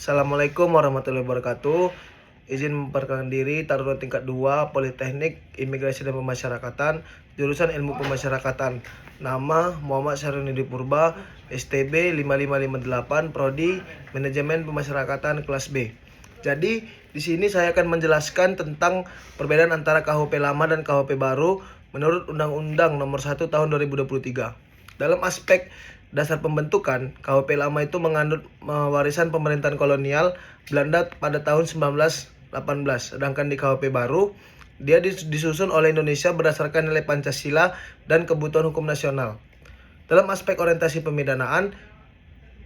Assalamualaikum warahmatullahi wabarakatuh. Izin memperkenalkan diri, Taruna tingkat 2, Politeknik Imigrasi dan Pemasyarakatan, jurusan Ilmu Pemasyarakatan. Nama Muhammad Syarunidi Purba, STB 5558, Prodi Manajemen Pemasyarakatan kelas B. Jadi, di sini saya akan menjelaskan tentang perbedaan antara KUHP lama dan KUHP baru menurut Undang-Undang Nomor 1 Tahun 2023. Dalam aspek dasar pembentukan, KUHP lama itu mengandung warisan pemerintahan kolonial Belanda pada tahun 1918. Sedangkan di KUHP baru, dia disusun oleh Indonesia berdasarkan nilai Pancasila dan kebutuhan hukum nasional. Dalam aspek orientasi pemidanaan,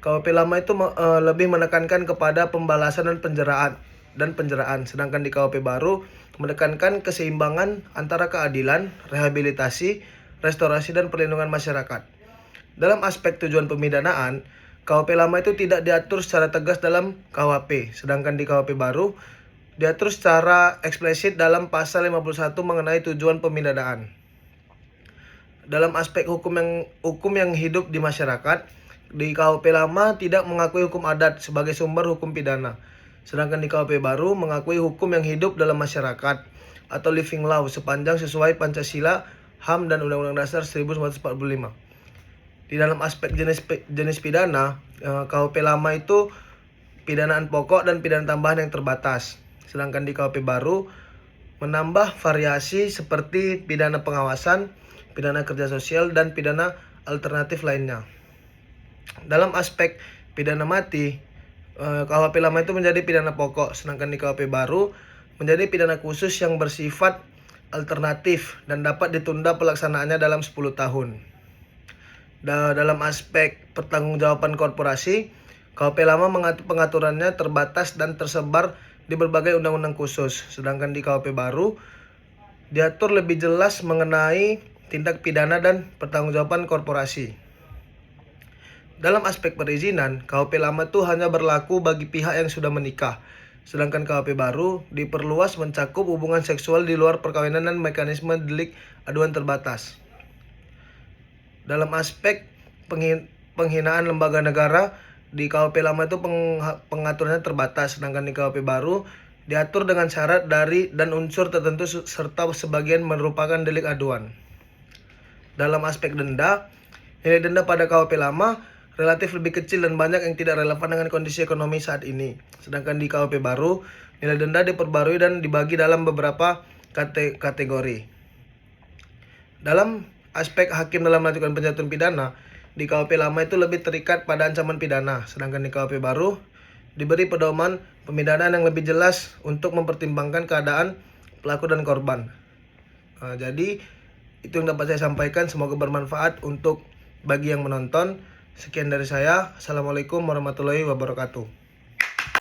KUHP lama itu lebih menekankan kepada pembalasan dan penjeraan, sedangkan di KUHP baru menekankan keseimbangan antara keadilan, rehabilitasi, restorasi, dan perlindungan masyarakat. Dalam aspek tujuan pemidanaan, KUHP lama itu tidak diatur secara tegas dalam KUHP, sedangkan di KUHP baru diatur secara eksplisit dalam pasal 51 mengenai tujuan pemidanaan. Dalam aspek hukum yang hidup di masyarakat, di KUHP lama tidak mengakui hukum adat sebagai sumber hukum pidana, sedangkan di KUHP baru mengakui hukum yang hidup dalam masyarakat atau living law sepanjang sesuai Pancasila, HAM, dan Undang-Undang Dasar 1945. Di dalam aspek jenis pidana, KUHP lama itu pidanaan pokok dan pidana tambahan yang terbatas. Sedangkan di KUHP baru menambah variasi seperti pidana pengawasan, pidana kerja sosial, dan pidana alternatif lainnya. Dalam aspek pidana mati, KUHP lama itu menjadi pidana pokok, sedangkan di KUHP baru menjadi pidana khusus yang bersifat alternatif dan dapat ditunda pelaksanaannya dalam 10 tahun. Dalam aspek pertanggungjawaban korporasi, KUHP lama pengaturannya terbatas dan tersebar di berbagai undang-undang khusus, sedangkan di KUHP baru diatur lebih jelas mengenai tindak pidana dan pertanggungjawaban korporasi. Dalam aspek perizinan, KUHP lama itu hanya berlaku bagi pihak yang sudah menikah, sedangkan KUHP baru diperluas mencakup hubungan seksual di luar perkawinan dan mekanisme delik aduan terbatas. Dalam aspek penghinaan lembaga negara, di KUHP lama itu pengaturannya terbatas, sedangkan di KUHP baru diatur dengan syarat dari dan unsur tertentu serta sebagian merupakan delik aduan. Dalam aspek denda, nilai denda pada KUHP lama relatif lebih kecil dan banyak yang tidak relevan dengan kondisi ekonomi saat ini. Sedangkan di KUHP baru, nilai denda diperbarui dan dibagi dalam beberapa kategori. Dalam aspek hakim dalam melakukan penjatuhan pidana, di KUHP lama itu lebih terikat pada ancaman pidana, sedangkan di KUHP baru diberi pedoman pemidanaan yang lebih jelas untuk mempertimbangkan keadaan pelaku dan korban. Jadi itu yang dapat saya sampaikan, semoga bermanfaat untuk bagi yang menonton. Sekian dari saya. Assalamualaikum warahmatullahi wabarakatuh.